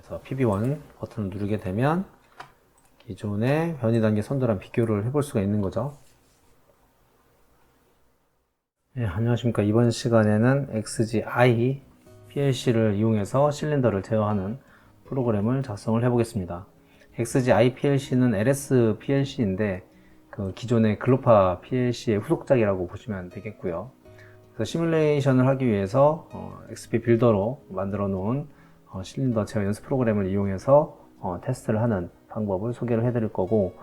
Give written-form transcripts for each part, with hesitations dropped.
그래서 PB1 버튼을 누르게 되면 기존의 변이 단계 선도랑 비교를 해볼 수가 있는 거죠. 네, 안녕하십니까. 이번 시간에는 XGI PLC를 이용해서 실린더를 제어하는 프로그램을 작성을 해보겠습니다. XGI PLC는 LS PLC인데 그 기존의 글로파 PLC의 후속작이라고 보시면 되겠고요. 그래서 시뮬레이션을 하기 위해서 XP 빌더로 만들어 놓은 실린더 제어 연습 프로그램을 이용해서 테스트를 하는 방법을 소개를 해드릴 거고,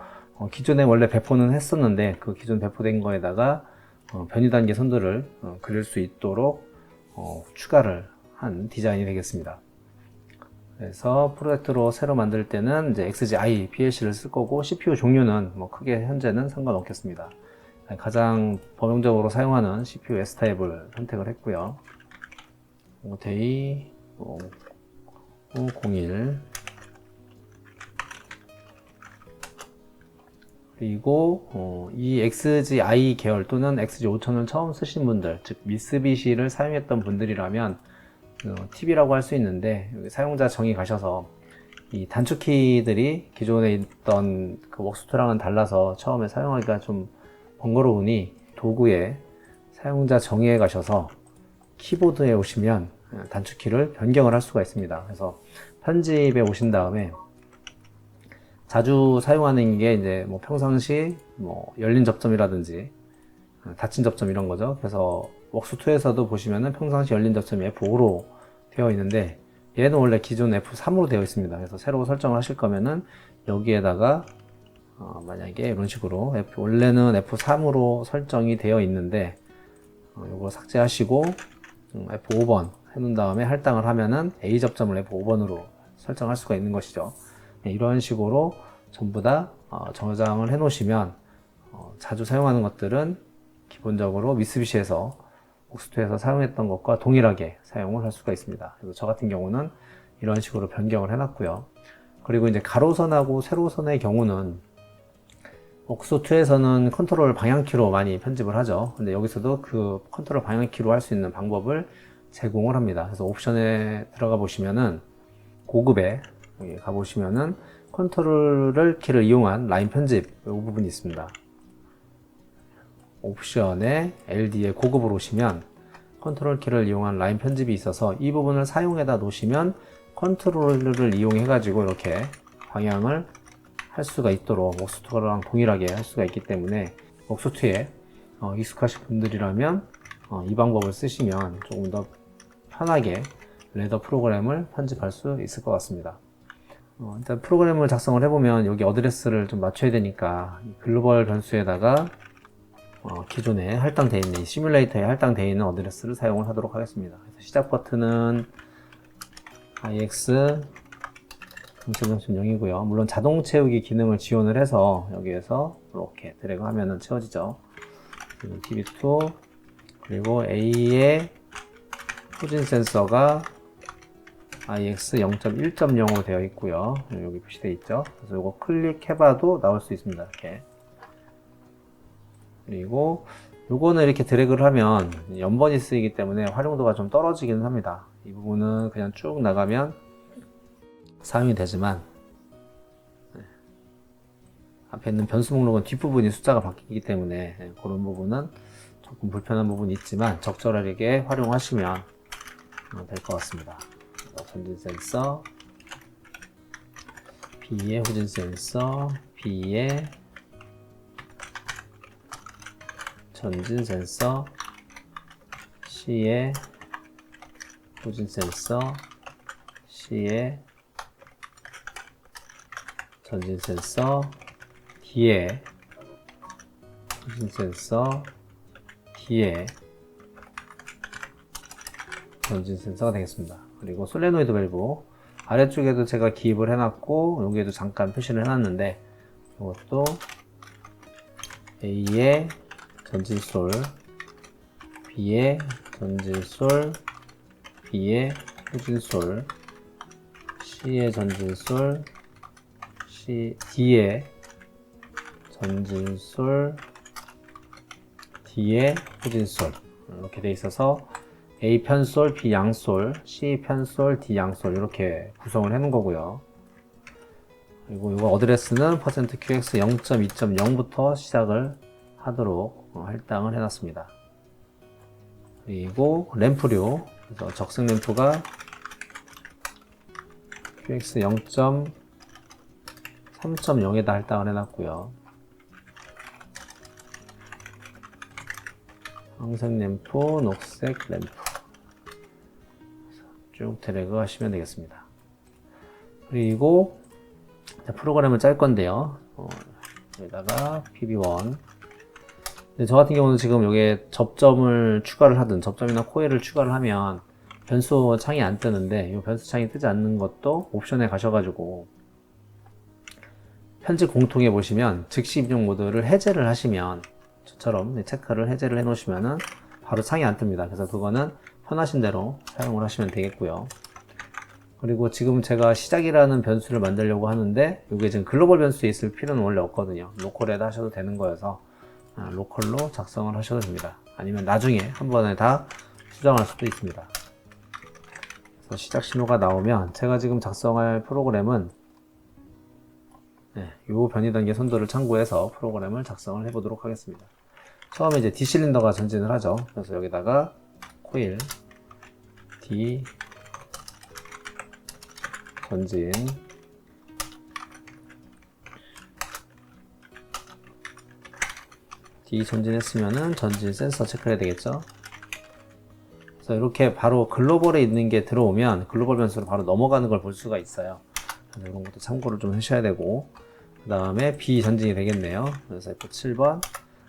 기존에 원래 배포는 했었는데 그 기존 배포된 거에다가 변이 단계 선도를 그릴 수 있도록 추가를 한 디자인이 되겠습니다. 그래서 프로젝트로 새로 만들 때는 이제 XGI PLC를 쓸 거고, CPU 종류는 뭐 크게 현재는 상관없겠습니다. 가장 범용적으로 사용하는 CPU S타입을 선택을 했고요. ODI 0501 그리고 이 XGI 계열 또는 XG5000을 처음 쓰신 분들, 즉 미쓰비시를 사용했던 분들이라면 팁이라고 할 수 있는데, 여기 사용자 정의 가셔서 이 단축키들이 기존에 있던 그 웍스투랑은 달라서 처음에 사용하기가 좀 번거로우니 도구에 사용자 정의에 가셔서 키보드에 오시면 단축키를 변경을 할 수가 있습니다. 그래서 편집에 오신 다음에 자주 사용하는 게 이제 뭐 평상시 뭐 열린 접점이라든지 닫힌 접점 이런 거죠. 그래서 웍스2에서도 보시면은 평상시 열린 접점이 F5로 되어 있는데 얘는 원래 기존 F3으로 되어 있습니다. 그래서 새로 설정을 하실 거면은 여기에다가 만약에 이런 식으로 원래는 F3으로 설정이 되어 있는데 이거 삭제하시고 F5번 해놓은 다음에 할당을 하면은 A 접점을 F5번으로 설정할 수가 있는 것이죠. 이런 식으로 전부 다 저장을 해 놓으시면 자주 사용하는 것들은 기본적으로 미쓰비시에서 웍스2에서 사용했던 것과 동일하게 사용을 할 수가 있습니다. 그래서 저 같은 경우는 이런 식으로 변경을 해 놨고요. 그리고 이제 가로선하고 세로선의 경우는 웍스2에서는 컨트롤 방향키로 많이 편집을 하죠. 근데 여기서도 그 컨트롤 방향키로 할 수 있는 방법을 제공을 합니다. 그래서 옵션에 들어가 보시면은 고급에 여기 가보시면은 컨트롤 키를 이용한 라인 편집 이 부분이 있습니다. 옵션에 LD에 고급으로 오시면 컨트롤 키를 이용한 라인 편집이 있어서 이 부분을 사용해다 놓으시면 컨트롤을 이용해 가지고 이렇게 방향을 할 수가 있도록 웍스2랑 동일하게 할 수가 있기 때문에 웍스2에 익숙하신 분들이라면 이 방법을 쓰시면 조금 더 편하게 레더 프로그램을 편집할 수 있을 것 같습니다. 일단 프로그램을 작성을 해보면 여기 어드레스를 좀 맞춰야 되니까 글로벌 변수에다가 기존에 할당되어 있는 시뮬레이터에 할당되어 있는 어드레스를 사용을 하도록 하겠습니다. 그래서 시작 버튼은 IX 0.0이고요. 물론 자동 채우기 기능을 지원을 해서 여기에서 이렇게 드래그 하면은 채워지죠. 그리고 DB2 그리고 A의 후진 센서가 IX 0.1.0으로 되어 있고요. 여기 표시되어 있죠. 그래서 이거 클릭해봐도 나올 수 있습니다. 이렇게. 그리고 요거는 이렇게 드래그를 하면 연번이 쓰이기 때문에 활용도가 좀 떨어지기는 합니다. 이 부분은 그냥 쭉 나가면 사용이 되지만 앞에 있는 변수 목록은 뒷부분이 숫자가 바뀌기 때문에 그런 부분은 조금 불편한 부분이 있지만 적절하게 활용하시면 될 것 같습니다. 전진 센서, B의 후진 센서, B의 전진 센서, C의 후진 센서, C의 전진 센서, D의 후진 센서, D의 전진 센서가 되겠습니다. 그리고 솔레노이드 밸브 아래쪽에도 제가 기입을 해놨고 여기에도 잠깐 표시를 해놨는데 이것도 A의 전진솔, B의 전진솔, B의 후진솔, C의 전진솔, D의 전진솔, D의 후진솔 이렇게 돼 있어서 A 편솔, B 양솔, C 편솔, D 양솔 이렇게 구성을 해 놓은 거고요. 그리고 이거 어드레스는 %QX 0.2.0부터 시작을 하도록 할당을 해놨습니다. 그리고 램프류, 그래서 적승 램프가 QX 0.3.0에다 할당을 해놨고요. 황색 램프, 녹색 램프 쭉 드래그 하시면 되겠습니다. 그리고 프로그램을 짤 건데요. 여기다가 PB1. 저 같은 경우는 지금 여기에 접점을 추가를 하든 접점이나 코일을 추가를 하면 변수 창이 안 뜨는데 이 변수 창이 뜨지 않는 것도 옵션에 가셔가지고 편집 공통에 보시면 즉시 입력 모드를 해제를 하시면 저처럼 체크를 해제를 해 놓으시면은 바로 창이 안 뜹니다. 그래서 그거는 편하신 대로 사용을 하시면 되겠고요. 그리고 지금 제가 시작이라는 변수를 만들려고 하는데 이게 지금 글로벌 변수에 있을 필요는 원래 없거든요. 로컬에다 하셔도 되는 거여서 로컬로 작성을 하셔도 됩니다. 아니면 나중에 한 번에 다 수정할 수도 있습니다. 그래서 시작 신호가 나오면 제가 지금 작성할 프로그램은 이 변이 단계 선도를 참고해서 프로그램을 작성을 해 보도록 하겠습니다. 처음에 이제 D 실린더가 전진을 하죠. 그래서 여기다가 코일 D 전진 D 전진했으면은 전진 센서 체크해야 되겠죠. 그래서 이렇게 바로 글로벌에 있는 게 들어오면 글로벌 변수로 바로 넘어가는 걸 볼 수가 있어요. 그래서 이런 것도 참고를 좀 하셔야 되고, 그 다음에 B 전진이 되겠네요. 그래서 F7번.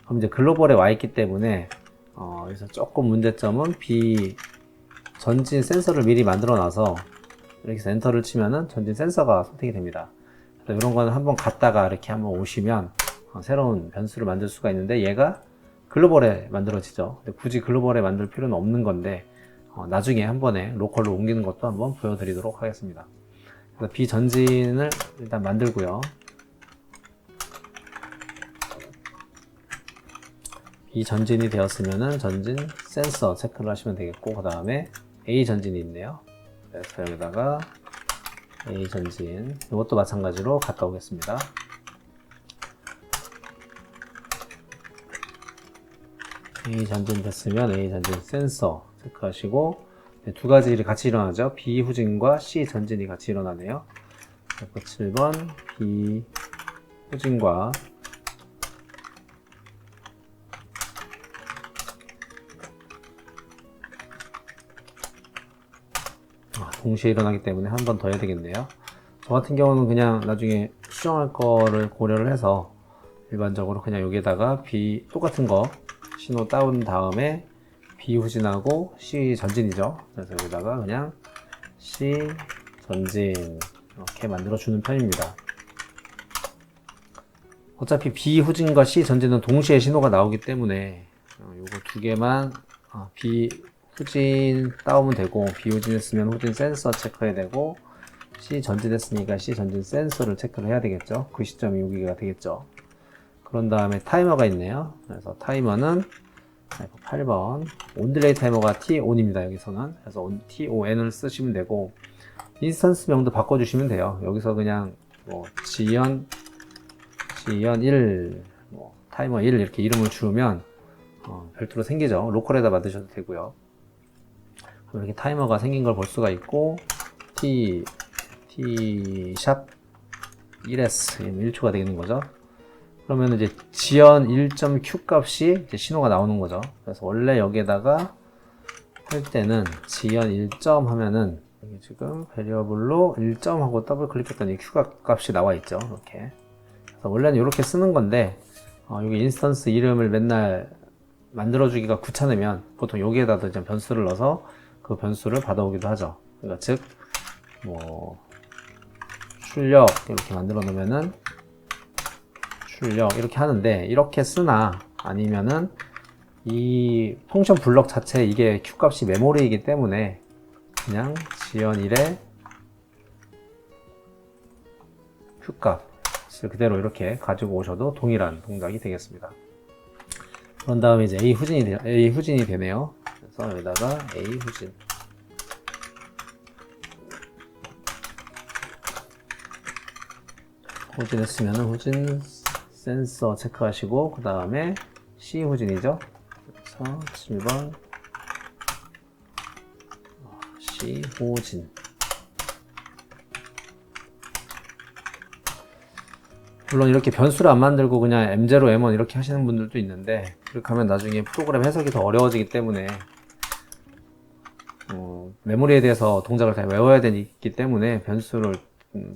그럼 이제 글로벌에 와 있기 때문에 여기서 조금 문제점은 B 전진 센서를 미리 만들어 놔서 이렇게 해서 엔터를 치면은 전진 센서가 선택이 됩니다. 그래서 이런 거는 한번 갔다가 이렇게 한번 오시면 새로운 변수를 만들 수가 있는데 얘가 글로벌에 만들어지죠. 근데 굳이 글로벌에 만들 필요는 없는 건데 나중에 한 번에 로컬로 옮기는 것도 한번 보여드리도록 하겠습니다. 그래서 B 전진을 일단 만들고요. B 전진이 되었으면은 전진 센서 체크를 하시면 되겠고, 그 다음에 A 전진이 있네요. 그래서 여기다가 A 전진, 이것도 마찬가지로 갔다 오겠습니다. A 전진 됐으면 A 전진 센서 체크하시고, 두 가지 일이 같이 일어나죠. B 후진과 C 전진이 같이 일어나네요. F7번 B 후진과 동시에 일어나기 때문에 한 번 더 해야 되겠네요. 저 같은 경우는 그냥 나중에 수정할 거를 고려를 해서 일반적으로 그냥 여기에다가 B 똑같은 거 신호 따온 다음에 B 후진하고 C 전진이죠. 그래서 여기다가 그냥 C 전진 이렇게 만들어 주는 편입니다. 어차피 B 후진과 C 전진은 동시에 신호가 나오기 때문에 요거 두 개만 B 후진 따오면 되고, B 후진 했으면 후진 센서 체크해야 되고, C 전진 했으니까 C 전진 센서를 체크를 해야 되겠죠. 그 시점이 여기가 되겠죠. 그런 다음에 타이머가 있네요. 그래서 타이머는 8번 온딜레이 타이머가 TON입니다. 여기서는 그래서 TON을 쓰시면 되고, 인스턴스 명도 바꿔주시면 돼요. 여기서 그냥 뭐 지연 1, 타이머 1 이렇게 이름을 주면 별도로 생기죠. 로컬에다 만드셔도 되고요. 이렇게 타이머가 생긴 걸 볼 수가 있고, T-1S 1초가 되는 거죠. 그러면 이제 지연 1.q 값이 이제 신호가 나오는 거죠. 그래서 원래 여기에다가 할 때는 지연 1점 하면은 여기 지금 베리어블로 1점 하고 더블 클릭했더니 q 값이 나와 있죠. 이렇게. 그래서 원래는 이렇게 쓰는 건데 여기 인스턴스 이름을 맨날 만들어주기가 귀찮으면 보통 여기에다 이제 변수를 넣어서 그 변수를 받아오기도 하죠. 그러니까 즉, 출력 이렇게 만들어 놓으면은 출력 이렇게 하는데, 이렇게 쓰나 아니면은 이 펑션 블럭 자체 이게 q 값이 메모리이기 때문에 그냥 지연 1에 q 값을 그대로 이렇게 가지고 오셔도 동일한 동작이 되겠습니다. 그런 다음에 이제 A 후진이 되네요. 그래서 여기다가 A 후진. 후진했으면 후진 센서 체크하시고, 그 다음에 C 후진이죠. 그래서 7번 C 후진. 물론 이렇게 변수를 안 만들고 그냥 M0, M1 이렇게 하시는 분들도 있는데, 그렇게 하면 나중에 프로그램 해석이 더 어려워지기 때문에 메모리에 대해서 동작을 다 외워야 되기 때문에 변수를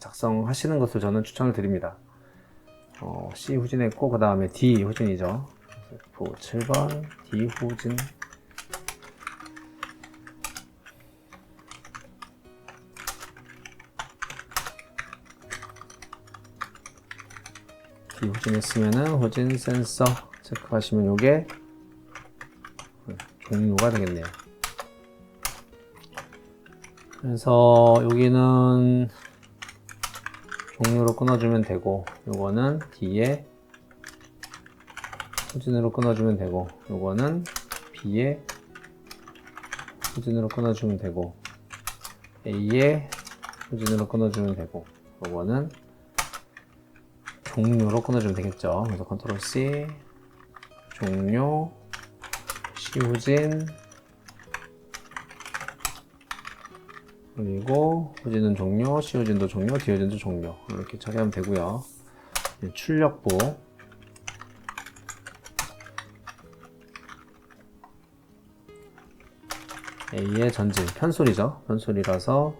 작성하시는 것을 저는 추천을 드립니다. C 후진했고, 그 다음에 D 후진이죠. F7번 D 후진. D 후진했으면은 후진 센서 체크하시면 요게 종료가 되겠네요. 그래서 여기는 종료로 끊어주면 되고, 요거는 D에 후진으로 끊어주면 되고, 요거는 B에 후진으로 끊어주면 되고, A에 후진으로 끊어주면 되고, 요거는 종료로 끊어주면 되겠죠. 그래서 컨트롤 C, 종료, C 후진, 그리고 후진은 종료, C 후진도 종료, D 후진도 종료. 이렇게 처리하면 되고요. 출력부. A의 전진, 편솔이죠. 편솔이라서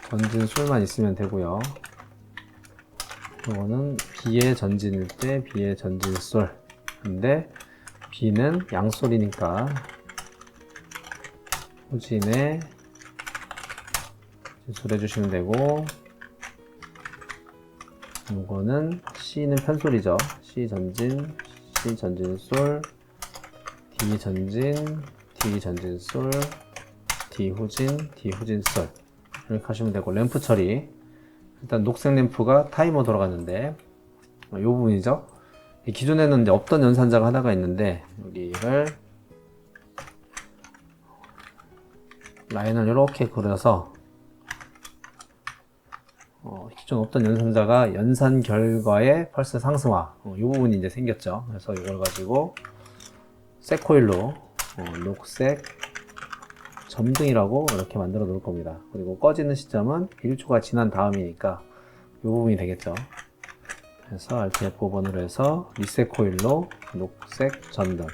전진 술만 있으면 되고요. 이거는 B의 전진일 때 B의 전진 솔. 근데 B는 양솔이니까 후진에 진솔 해주시면 되고, 이거는 C는 편솔이죠. C 전진, C 전진 솔, D 전진, D 전진 솔, D 후진, D 후진 솔. 이렇게 하시면 되고, 램프 처리. 일단 녹색 램프가 타이머 돌아갔는데, 이 부분이죠. 기존에는 이제 없던 연산자가 하나가 있는데, 여기를 라인을 이렇게 그려서 기존 없던 연산자가 연산 결과의 펄스 상승화, 이 부분이 이제 생겼죠. 그래서 이걸 가지고 색 코일로 녹색 점등이라고 이렇게 만들어 놓을 겁니다. 그리고 꺼지는 시점은 1초가 지난 다음이니까 이 부분이 되겠죠. 그래서 Alt F5번으로 해서 리셋 코일로 녹색 점등.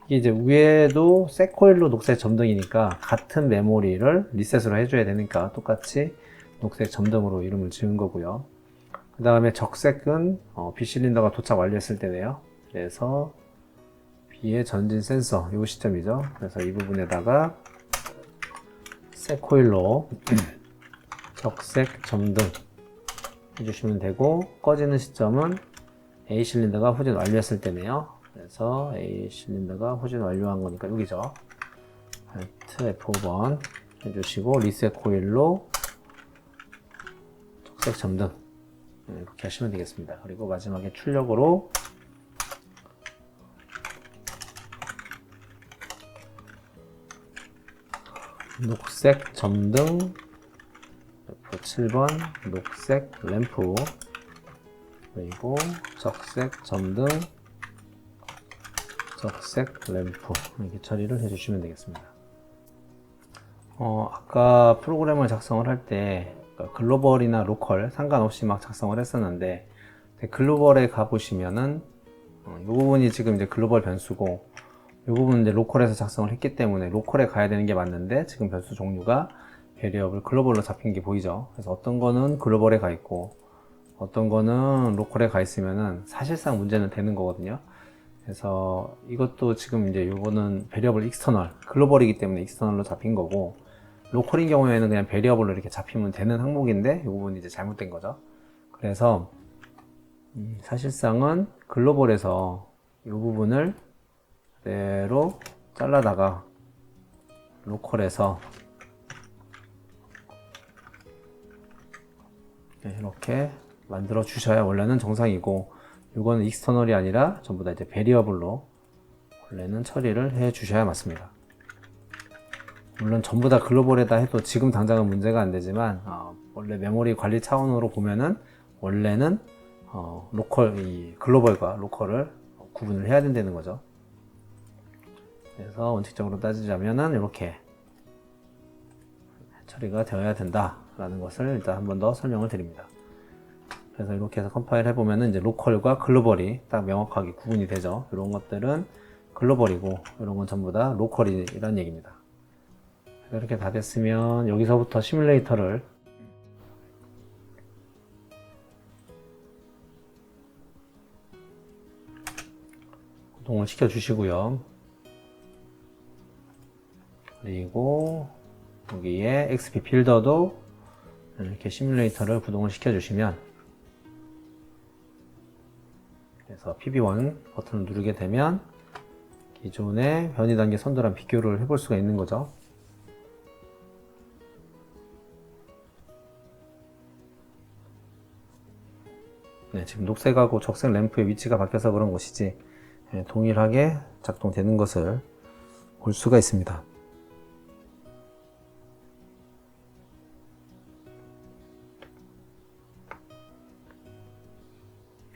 이게 이제 위에도 색 코일로 녹색 점등이니까 같은 메모리를 리셋으로 해줘야 되니까 똑같이 녹색 점등으로 이름을 지은 거고요. 그 다음에 적색은 B 실린더가 도착 완료했을 때네요. 그래서 B의 전진 센서 이 시점이죠. 그래서 이 부분에다가 색 코일로 적색 점등 해주시면 되고, 꺼지는 시점은 A 실린더가 후진 완료했을 때네요. 그래서 A 실린더가 후진 완료한 거니까 여기죠. Alt F5번 해주시고 리셋 코일로 적색 점등 이렇게 하시면 되겠습니다. 그리고 마지막에 출력으로 녹색 점등 F7번 녹색 램프, 그리고 적색 점등 적색 램프 이렇게 처리를 해주시면 되겠습니다. 아까 프로그램을 작성을 할 때 글로벌이나 로컬 상관없이 막 작성을 했었는데, 글로벌에 가보시면은 이 부분이 지금 이제 글로벌 변수고, 이 부분은 이제 로컬에서 작성을 했기 때문에 로컬에 가야 되는 게 맞는데, 지금 변수 종류가 베리어블 글로벌로 잡힌 게 보이죠. 그래서 어떤 거는 글로벌에 가 있고 어떤 거는 로컬에 가 있으면은 사실상 문제는 되는 거거든요. 그래서 이것도 지금 이제 요거는 베리어블 익스터널, 글로벌이기 때문에 익스터널로 잡힌 거고, 로컬인 경우에는 그냥 베리어블로 이렇게 잡히면 되는 항목인데 이 부분이 이제 잘못된 거죠. 그래서 사실상은 글로벌에서 이 부분을 그대로 잘라다가 로컬에서 이렇게 만들어 주셔야 원래는 정상이고, 이거는 익스터널이 아니라 전부 다 이제 베리어블로 원래는 처리를 해 주셔야 맞습니다. 물론 전부 다 글로벌에다 해도 지금 당장은 문제가 안 되지만 원래 메모리 관리 차원으로 보면은 원래는 이 글로벌과 로컬을 구분을 해야 된다는 거죠. 그래서 원칙적으로 따지자면은 이렇게 처리가 되어야 된다라는 것을 일단 한 번 더 설명을 드립니다. 그래서 이렇게 해서 컴파일 해보면은 이제 로컬과 글로벌이 딱 명확하게 구분이 되죠. 이런 것들은 글로벌이고 이런 건 전부 다 로컬이라는 얘기입니다. 이렇게 다 됐으면 여기서부터 시뮬레이터를 구동을 시켜 주시고요. 그리고 여기에 XP 빌더도 이렇게 시뮬레이터를 구동을 시켜 주시면, 그래서 PB1 버튼을 누르게 되면 기존의 변이 단계 선도랑 비교를 해볼 수가 있는 거죠. 네, 지금 녹색하고 적색 램프의 위치가 바뀌어서 그런 것이지 동일하게 작동되는 것을 볼 수가 있습니다.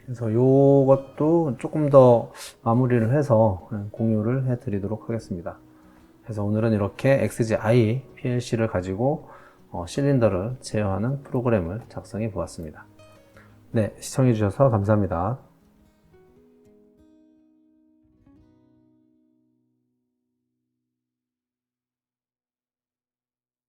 그래서 이것도 조금 더 마무리를 해서 공유를 해 드리도록 하겠습니다. 그래서 오늘은 이렇게 XGI PLC를 가지고 실린더를 제어하는 프로그램을 작성해 보았습니다. 네, 시청해 주셔서 감사합니다.